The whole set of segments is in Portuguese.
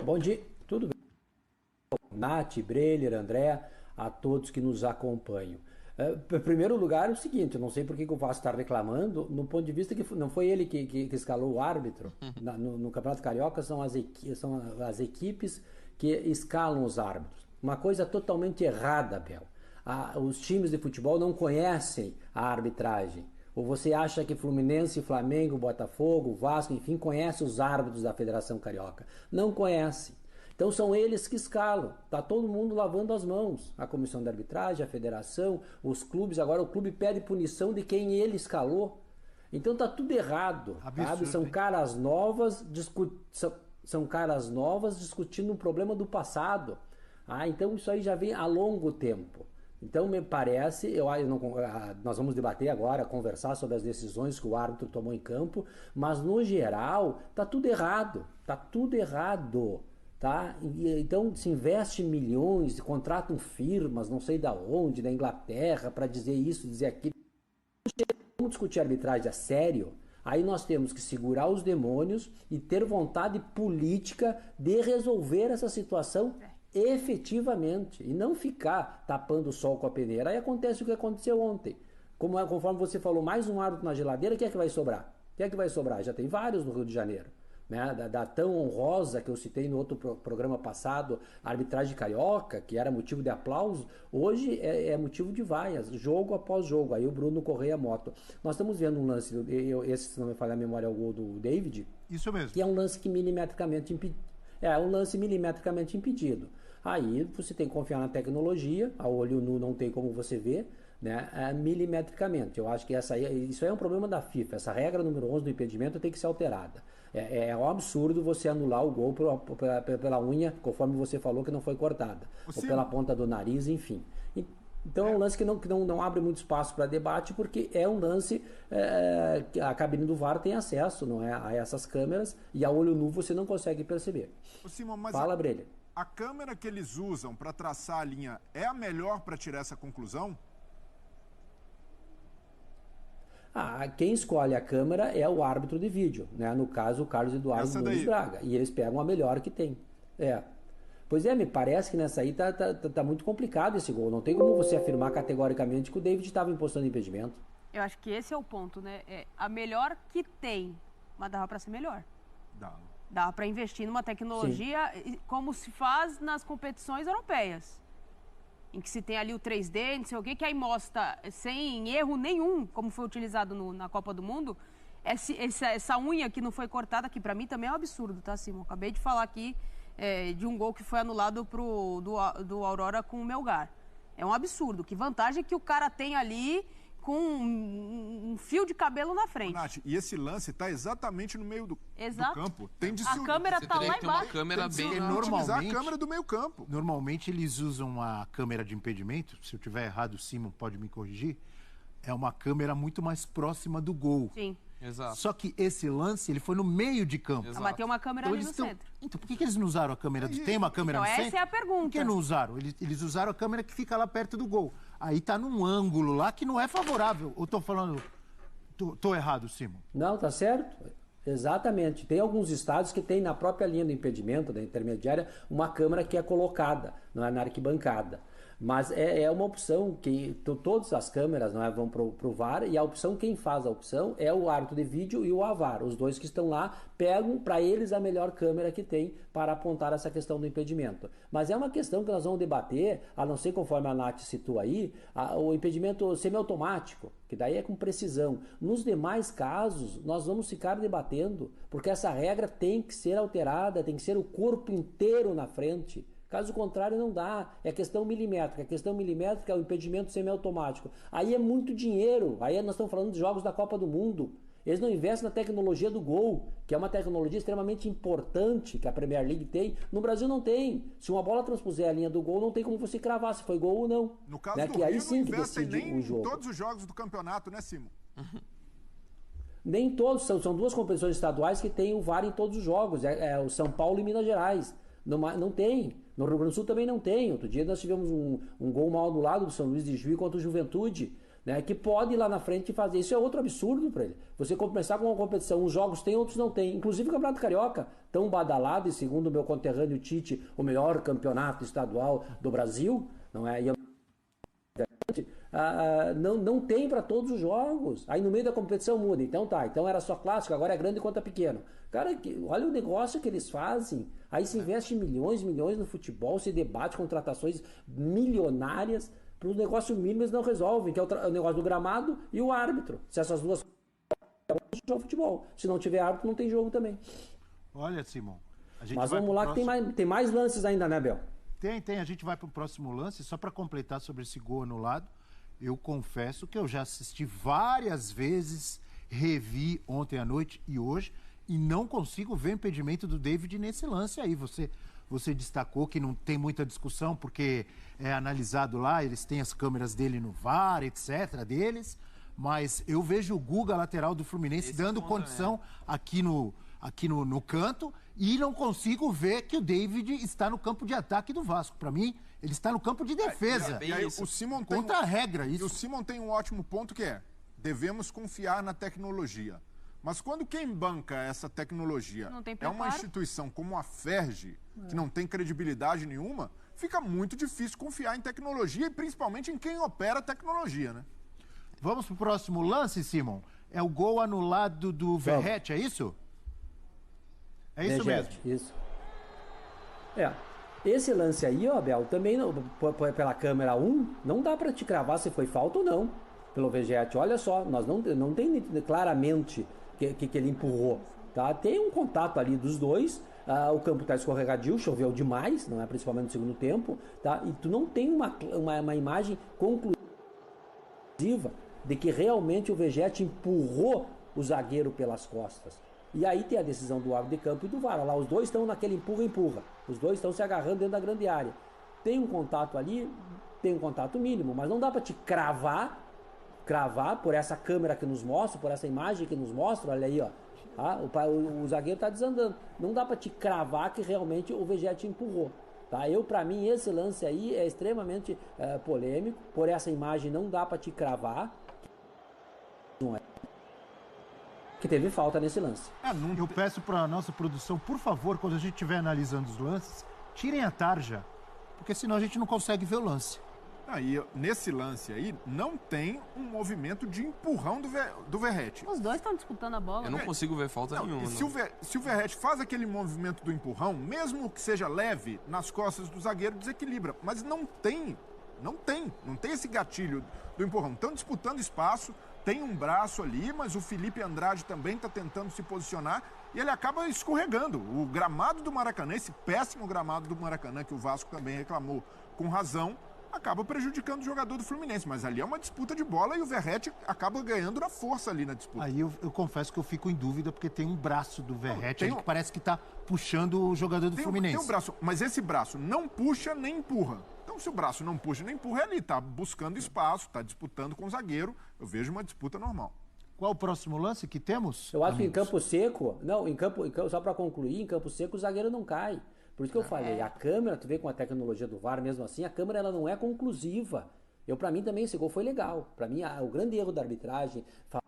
Bom dia, tudo bem? Nath, Breler, André, a todos que nos acompanham. Em primeiro lugar, é o seguinte, eu não sei por que o Vasco está reclamando, no ponto de vista que não foi ele que escalou o árbitro. No Campeonato Carioca são as equipes que escalam os árbitros. Uma coisa totalmente errada, Bel. Os times de futebol não conhecem a arbitragem. Ou você acha que Fluminense, Flamengo, Botafogo, Vasco, enfim, conhecem os árbitros da Federação Carioca? Não conhecem. Então são eles que escalam. Está todo mundo lavando as mãos. A comissão de arbitragem, a federação, os clubes. Agora o clube pede punição de quem ele escalou. Então está tudo errado. Absurdo, são caras novas, são caras novas discutindo um problema do passado. Então isso aí já vem há longo tempo. Então me parece, nós vamos debater agora, conversar sobre as decisões que o árbitro tomou em campo, mas no geral está tudo errado. Está tudo errado. Tá? Então se investe milhões, contratam firmas, não sei da onde, da Inglaterra, para dizer isso, dizer aquilo. Vamos discutir arbitragem a sério, aí nós temos que segurar os demônios e ter vontade política de resolver essa situação efetivamente, e não ficar tapando o sol com a peneira. Aí acontece o que aconteceu ontem. Conforme você falou, mais um árbitro na geladeira, quem é que vai sobrar? Quem é que vai sobrar? Já tem vários no Rio de Janeiro. Né, da tão honrosa que eu citei no outro programa passado, a arbitragem carioca, que era motivo de aplauso, hoje é motivo de vaias, jogo após jogo. Aí o Bruno Correia Moto. Nós estamos vendo um lance, esse, se não me falhar a memória, é o gol do David. Isso mesmo. Que é um lance que milimetricamente impedido. Aí você tem que confiar na tecnologia, a olho nu não tem como você ver, né, milimetricamente. Eu acho que isso aí é um problema da FIFA. Essa regra número 11 do impedimento tem que ser alterada. É um absurdo você anular o gol pela unha, conforme você falou, que não foi cortada. Ou pela ponta do nariz, enfim. Então é um lance que não abre muito espaço para debate, porque é um lance que a cabine do VAR tem acesso, não é, a essas câmeras, e a olho nu você não consegue perceber. Simão, mas fala, Brelha. A câmera que eles usam para traçar a linha é a melhor para tirar essa conclusão? Quem escolhe a câmera é o árbitro de vídeo, né? No caso, o Carlos Eduardo Nunes Braga. E eles pegam a melhor que tem. Pois me parece que nessa aí tá muito complicado esse gol. Não tem como você afirmar categoricamente que o David estava impostando impedimento. Eu acho que esse é o ponto, né? É a melhor que tem, mas dava para ser melhor. Dava para investir numa tecnologia como se faz nas competições europeias, em que se tem ali o 3D, não sei o que aí mostra sem erro nenhum, como foi utilizado na Copa do Mundo, essa unha que não foi cortada, que para mim também é um absurdo, tá, Simão? Acabei de falar aqui de um gol que foi anulado do Aurora com o Melgar. É um absurdo. Que vantagem que o cara tem ali com um fio de cabelo na frente. Nath, e esse lance está exatamente no meio do campo. A câmera está lá embaixo. Utilizar a câmera do meio campo. Normalmente eles usam a câmera de impedimento, se eu estiver errado, o Simon pode me corrigir, é uma câmera muito mais próxima do gol. Sim. Exato. Só que esse lance, ele foi no meio de campo. Mas tem uma câmera ali no centro. Então, por que eles não usaram a câmera Tem uma câmera no centro? Essa é a pergunta. Por que não usaram? Eles usaram a câmera que fica lá perto do gol. Aí tá num ângulo lá que não é favorável. Ou tô falando... Tô errado, Simon? Não, tá certo. Exatamente. Tem alguns estados que tem na própria linha do impedimento, da intermediária, uma câmera que é colocada na arquibancada. Mas é uma opção que todas as câmeras vão pro VAR, e a opção, quem faz a opção é o árbitro de vídeo e o AVAR. Os dois que estão lá pegam para eles a melhor câmera que tem para apontar essa questão do impedimento. Mas é uma questão que nós vamos debater, a não ser, conforme a Nath citou aí, o impedimento semiautomático, que daí é com precisão. Nos demais casos, nós vamos ficar debatendo, porque essa regra tem que ser alterada, tem que ser o corpo inteiro na frente. Caso contrário, não dá. É questão milimétrica. A questão milimétrica é o impedimento semiautomático. Aí é muito dinheiro. Aí nós estamos falando de jogos da Copa do Mundo. Eles não investem na tecnologia do gol, que é uma tecnologia extremamente importante que a Premier League tem. No Brasil não tem. Se uma bola transpuser a linha do gol, não tem como você cravar se foi gol ou não. No caso do Rio, não investem nem em todos os jogos do campeonato, né, Simon? Nem todos. São duas competições estaduais que tem o VAR em todos os jogos. É o São Paulo e Minas Gerais. Não tem. No Rio Grande do Sul também não tem. Outro dia nós tivemos um gol mal anulado do São Luís de Juí contra o Juventude. né, que pode ir lá na frente fazer. Isso é outro absurdo para ele. Você começar com uma competição, uns jogos tem, outros não tem. Inclusive o Campeonato Carioca, tão badalado, e segundo o meu conterrâneo Tite, o melhor campeonato estadual do Brasil, não é? Não tem para todos os jogos. Aí no meio da competição muda. Então tá, então era só clássico, agora é grande contra pequeno. Cara, olha o negócio que eles fazem. Aí se investe milhões no futebol, se debate contratações milionárias para um negócio mínimo eles não resolvem, que é o negócio do gramado e o árbitro. Se essas duas jogo futebol. Se não tiver árbitro, não tem jogo também. Olha, Simon. Mas vamos lá, que tem mais lances ainda, né, Bel? Tem. A gente vai para o próximo lance. Só para completar sobre esse gol anulado, eu confesso que eu já assisti várias vezes, revi ontem à noite e hoje, e não consigo ver impedimento do David nesse lance aí. Você destacou que não tem muita discussão, porque é analisado lá, eles têm as câmeras dele no VAR, etc., deles, mas eu vejo o Guga, lateral do Fluminense, dando condição aqui no canto, e não consigo ver que o David está no campo de ataque do Vasco. Para mim, ele está no campo de defesa. E aí, o Simon tem contra a regra, isso. E o Simon tem um ótimo ponto que é: devemos confiar na tecnologia. Mas quando quem banca essa tecnologia é uma instituição como a FERJ, que não tem credibilidade nenhuma, fica muito difícil confiar em tecnologia e principalmente em quem opera a tecnologia, né? Vamos pro próximo lance, Simon. É o gol anulado do Verratti, é isso? É isso mesmo. Isso. Esse lance aí, ó, Bel, também pela câmera 1, não dá para te cravar se foi falta ou não. Pelo Verratti, olha só, nós não tem claramente que ele empurrou, tá? Tem um contato ali dos dois, o campo tá escorregadio, choveu demais, não é, principalmente no segundo tempo, tá? E tu não tem uma imagem conclusiva de que realmente o Verratti empurrou o zagueiro pelas costas. E aí tem a decisão do árbitro de campo e do VAR. Olha lá, os dois estão naquele empurra-empurra. Os dois estão se agarrando dentro da grande área. Tem um contato ali, tem um contato mínimo, mas não dá para te cravar por essa câmera que nos mostra, por essa imagem que nos mostra, olha aí, ó. O zagueiro está desandando. Não dá para te cravar que realmente o Verratti empurrou. Tá? Para mim, esse lance aí é extremamente polêmico. Por essa imagem não dá para te cravar. Não é. Que teve falta nesse lance. Eu peço para a nossa produção, por favor, quando a gente estiver analisando os lances, tirem a tarja, porque senão a gente não consegue ver o lance. Aí, nesse lance aí, não tem um movimento de empurrão do Verratti. Os dois estão disputando a bola. Eu não consigo ver falta nenhuma. Se o Verratti faz aquele movimento do empurrão, mesmo que seja leve, nas costas do zagueiro, desequilibra. Mas não tem esse gatilho do empurrão. Estão disputando espaço, tem um braço ali, mas o Felipe Andrade também está tentando se posicionar e ele acaba escorregando. O gramado do Maracanã, esse péssimo gramado do Maracanã, que o Vasco também reclamou com razão, acaba prejudicando o jogador do Fluminense. Mas ali é uma disputa de bola e o Verratti acaba ganhando na força ali na disputa. Aí eu confesso que eu fico em dúvida, porque tem um braço do Verratti que parece que está puxando o jogador do Fluminense. Tem um braço, mas esse braço não puxa nem empurra. Então, se o braço não puxa nem empurra, ele está buscando espaço, está disputando com o zagueiro. Eu vejo uma disputa normal. Qual o próximo lance que temos? Eu acho que em campo seco, só para concluir, em campo seco o zagueiro não cai. Por isso que eu falei, a câmera, tu vê com a tecnologia do VAR, mesmo assim, a câmera ela não é conclusiva. Para mim também esse gol foi legal. Para mim, o grande erro da arbitragem foi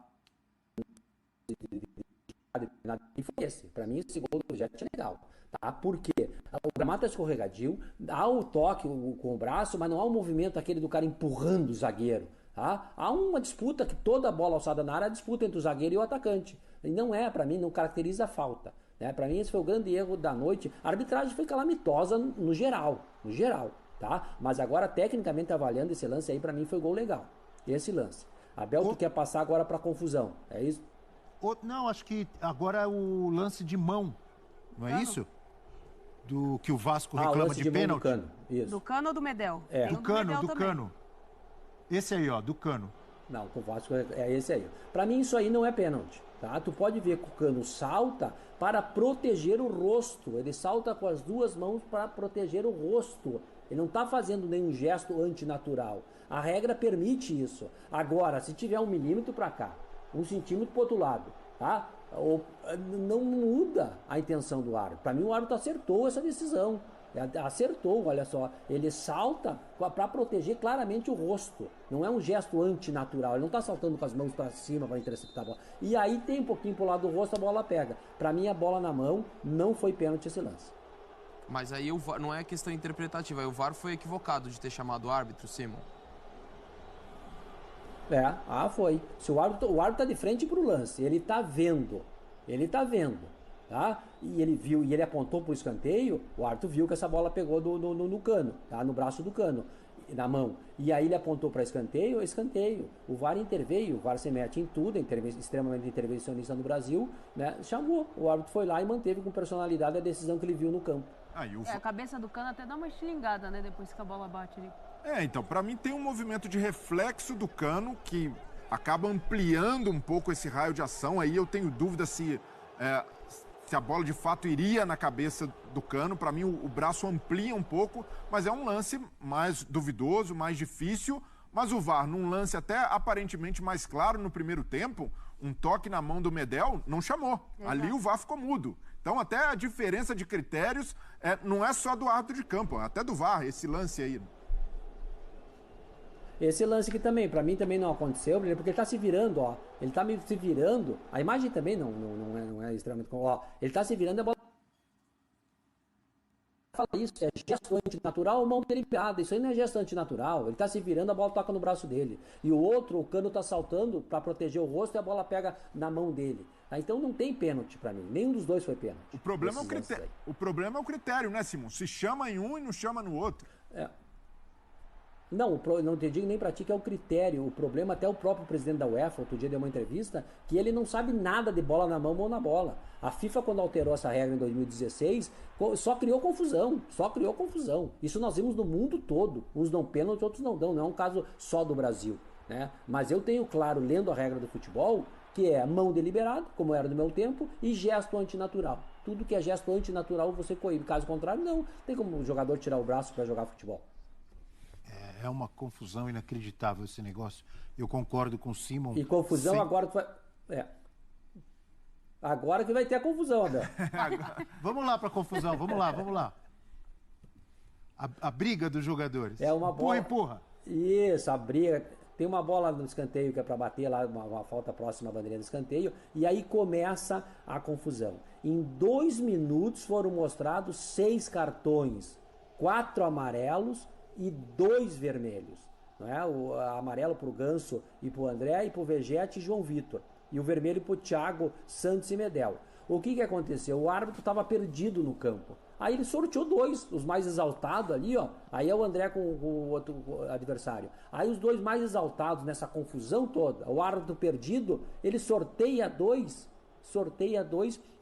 esse. Para mim, esse gol do Verratti é legal. Tá? Porque o gramado é escorregadio, há o toque com o braço, mas não há o movimento aquele do cara empurrando o zagueiro. Tá? Há uma disputa que toda bola alçada na área é a disputa entre o zagueiro e o atacante. E não para mim, não caracteriza a falta. Né? Para mim, esse foi o grande erro da noite. A arbitragem foi calamitosa no geral. Tá? Mas agora, tecnicamente avaliando esse lance aí, para mim foi gol legal. Esse lance. Abel, tu quer passar agora para confusão, é isso? Não, acho que agora é o lance de mão, não é isso? Do que o Vasco reclama de pênalti. Do Cano. Isso. Do Cano ou do Medel? Do Cano. Esse aí, ó, do Cano. Não, com o Vasco é esse aí. Para mim isso aí não é pênalti, tá? Tu pode ver que o Cano salta para proteger o rosto. Ele salta com as duas mãos para proteger o rosto. Ele não está fazendo nenhum gesto antinatural. A regra permite isso. Agora, se tiver 1 milímetro para cá, 1 centímetro para o outro lado, tá? Não muda a intenção do árbitro. Para mim o árbitro acertou essa decisão. Acertou, olha só. Ele salta para proteger claramente o rosto. Não é um gesto antinatural. Ele não está saltando com as mãos para cima para interceptar a bola. E aí tem um pouquinho pro lado do rosto, a bola pega. Para mim, a bola na mão não foi pênalti esse lance. Mas aí o VAR, não é questão interpretativa. Aí o VAR foi equivocado de ter chamado o árbitro, Simon. Foi. Se o árbitro tá de frente pro lance, ele tá vendo. Tá? E ele viu, e ele apontou pro escanteio, o árbitro viu que essa bola pegou no cano, tá? No braço do cano, na mão. E aí ele apontou para escanteio. O VAR interveio, o VAR se mete em tudo, extremamente intervencionista no Brasil, né? Chamou, o árbitro foi lá e manteve com personalidade a decisão que ele viu no campo. A cabeça do cano até dá uma estilingada, né? Depois que a bola bate ali. Então, para mim tem um movimento de reflexo do cano que acaba ampliando um pouco esse raio de ação. Aí eu tenho dúvida se a bola de fato iria na cabeça do cano. Para mim o braço amplia um pouco, mas é um lance mais duvidoso, mais difícil. Mas o VAR, num lance até aparentemente mais claro no primeiro tempo, um toque na mão do Medel, não chamou. Exato. Ali o VAR ficou mudo. Então até a diferença de critérios não é só do árbitro de campo, até do VAR, esse lance aí. Esse lance aqui também, pra mim também não aconteceu, porque ele tá se virando, ó. Ele tá meio se virando. A imagem também não é extremamente... Ó, ele tá se virando e a bola... Fala isso, é gesto antinatural ou mão deliberada. Isso aí não é gesto antinatural. Ele tá se virando, a bola toca no braço dele. E o outro, o cano tá saltando pra proteger o rosto e a bola pega na mão dele. Então não tem pênalti pra mim. Nenhum dos dois foi pênalti. O problema é o critério, né, Simon? Se chama em um e não chama no outro. Não te digo nem pra ti que é o critério. O problema, até o próprio presidente da UEFA, outro dia deu uma entrevista, que ele não sabe nada de bola na mão ou na bola. A FIFA, quando alterou essa regra em 2016, só criou confusão. Isso nós vimos no mundo todo. Uns dão pênalti, outros não dão. Não é um caso só do Brasil, né? Mas eu tenho claro, lendo a regra do futebol, que é mão deliberada, como era no meu tempo, e gesto antinatural. Tudo que é gesto antinatural você coíbe. Caso contrário, não tem como o jogador tirar o braço para jogar futebol. É uma confusão inacreditável esse negócio. Eu concordo com o Simon. E confusão agora... Agora que vai ter a confusão, Abel. Vamos lá para a confusão, vamos lá. A briga dos jogadores. É uma bola... Empurra. Isso, a briga... Tem uma bola no escanteio que é para bater lá, uma falta próxima à bandeira do escanteio, e aí começa a confusão. Em 2 minutos foram mostrados 6 cartões, 4 amarelos e 2 vermelhos. Não é? O amarelo para o Ganso e para o André, e para o Vegete e João Vitor. E o vermelho para o Thiago Santos e Medel. O que aconteceu? O árbitro estava perdido no campo. Aí ele sorteou 2, os mais exaltados ali, ó. Aí é o André com o outro adversário. Aí os 2 mais exaltados nessa confusão toda, o árbitro perdido, ele sorteia 2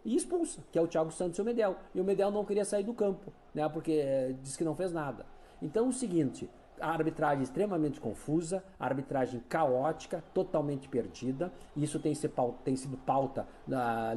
e expulsa, que é o Thiago Santos e o Medel. E o Medel não queria sair do campo, né? Porque disse que não fez nada. Então é o seguinte, a arbitragem extremamente confusa, a arbitragem caótica, totalmente perdida. Isso tem sido pauta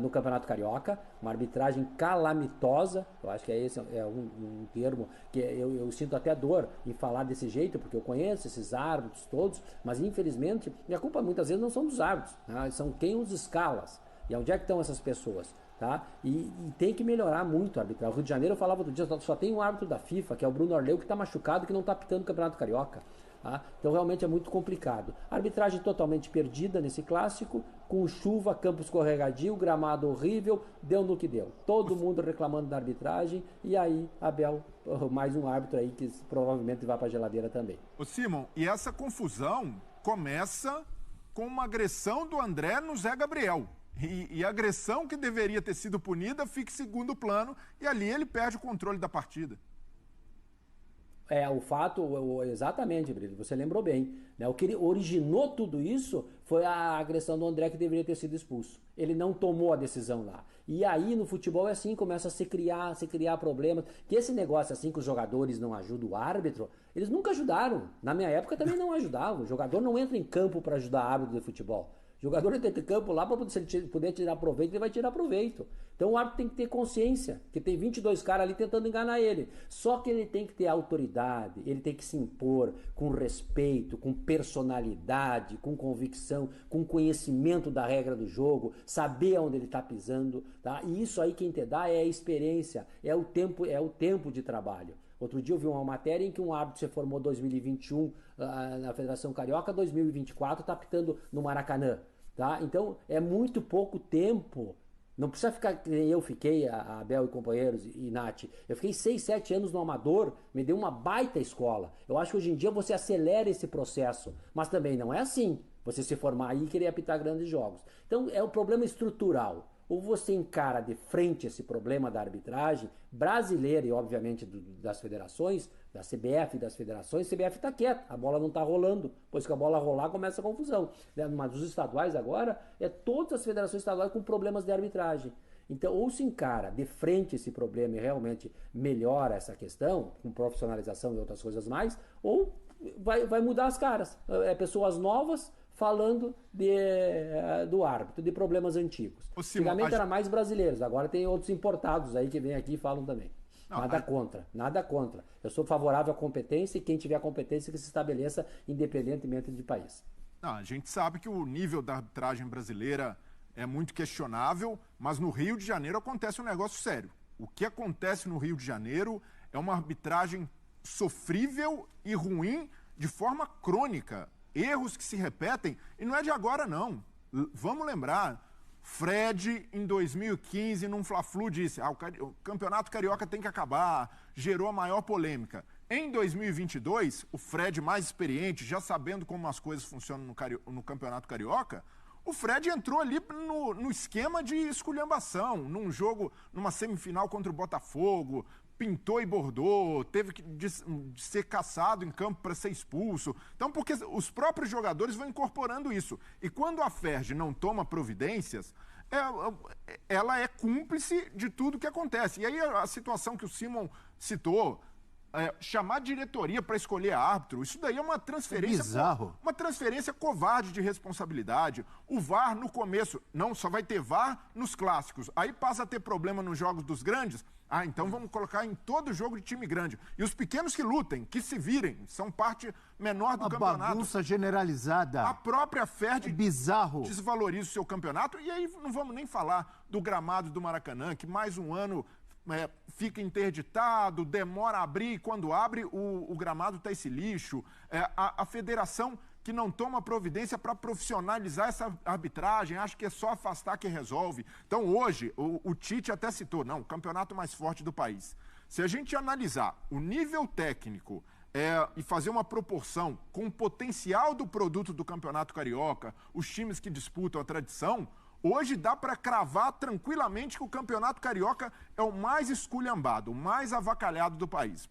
no Campeonato Carioca, uma arbitragem calamitosa. Eu acho que esse é um termo que eu sinto até dor em falar desse jeito, porque eu conheço esses árbitros todos, mas infelizmente, e a culpa muitas vezes não são dos árbitros, né? São quem os escala. E onde é que estão essas pessoas? Tá? E tem que melhorar muito a arbitragem. O Rio de Janeiro, eu falava outro dia, só tem um árbitro da FIFA, que é o Bruno Arleu, que está machucado e que não está apitando o Campeonato Carioca. Tá? Então realmente é muito complicado. Arbitragem totalmente perdida nesse clássico, com chuva, campo escorregadio, gramado horrível, deu no que deu. Todo mundo reclamando da arbitragem, e aí, Abel, mais um árbitro aí que provavelmente vai para a geladeira também. Ô Simon, e essa confusão começa com uma agressão do André no Zé Gabriel. E a agressão que deveria ter sido punida fica em segundo plano, e ali ele perde o controle da partida. O fato, exatamente, Brilho, você lembrou bem, né? O que originou tudo isso foi a agressão do André, que deveria ter sido expulso. Ele não tomou a decisão lá. E aí no futebol é assim, começa a se criar problemas. Que esse negócio assim que os jogadores não ajudam o árbitro, eles nunca ajudaram. Na minha época também não ajudavam. O jogador não entra em campo para ajudar árbitro de futebol. O jogador entra em campo lá para poder tirar proveito, ele vai tirar proveito. Então o árbitro tem que ter consciência que tem 22 caras ali tentando enganar ele. Só que ele tem que ter autoridade, ele tem que se impor com respeito, com personalidade, com convicção, com conhecimento da regra do jogo, saber onde ele está pisando, tá? E isso aí quem te dá é a experiência, é o tempo de trabalho. Outro dia eu vi uma matéria em que um árbitro se formou em 2021 na Federação Carioca, 2024 está apitando no Maracanã, tá? Então é muito pouco tempo. Não precisa ficar que nem eu fiquei, a Abel e companheiros e Nath. Eu fiquei 6, 7 anos no amador, me deu uma baita escola. Eu acho que hoje em dia você acelera esse processo, mas também não é assim. Você se formar aí e querer apitar grandes jogos. Então é um problema estrutural. Ou você encara de frente esse problema da arbitragem brasileira e obviamente das federações, da CBF e das federações, a CBF está quieta, a bola não está rolando, pois que a bola rolar começa a confusão. Mas os estaduais agora, todas as federações estaduais com problemas de arbitragem. Então, ou se encara de frente esse problema e realmente melhora essa questão, com profissionalização e outras coisas mais, ou vai mudar as caras. Pessoas novas falando do árbitro, de problemas antigos. Antigamente era mais brasileiros, agora tem outros importados aí que vêm aqui e falam também. Nada contra. Eu sou favorável à competência e quem tiver competência que se estabeleça independentemente de país. A gente sabe que o nível da arbitragem brasileira é muito questionável, mas no Rio de Janeiro acontece um negócio sério. O que acontece no Rio de Janeiro é uma arbitragem sofrível e ruim de forma crônica. Erros que se repetem, e não é de agora não. Vamos lembrar, Fred, em 2015, num Fla-Flu, disse o campeonato carioca tem que acabar, gerou a maior polêmica. Em 2022, o Fred mais experiente, já sabendo como as coisas funcionam no campeonato carioca, o Fred entrou ali no esquema de esculhambação, num jogo, numa semifinal contra o Botafogo, pintou e bordou, teve que ser caçado em campo para ser expulso. Então, porque os próprios jogadores vão incorporando isso. E quando a FERJ não toma providências, ela é cúmplice de tudo que acontece. E aí a situação que o Simon citou, chamar diretoria para escolher árbitro, isso daí é uma transferência... bizarro. Uma transferência covarde de responsabilidade. O VAR, no começo, não só vai ter VAR nos clássicos. Aí passa a ter problema nos jogos dos grandes. Então vamos colocar em todo jogo de time grande. E os pequenos que lutem, que se virem, são parte menor do campeonato. Uma bagunça generalizada. A própria FERJ bizarro. Desvaloriza o seu campeonato. E aí não vamos nem falar do gramado do Maracanã, que mais um ano fica interditado, demora a abrir, e quando abre o gramado está esse lixo. A federação que não toma providência para profissionalizar essa arbitragem, acha que é só afastar que resolve. Então hoje, o Tite até citou, o campeonato mais forte do país. Se a gente analisar o nível técnico e fazer uma proporção com o potencial do produto do campeonato carioca, os times que disputam a tradição, hoje dá para cravar tranquilamente que o campeonato carioca é o mais esculhambado, o mais avacalhado do país.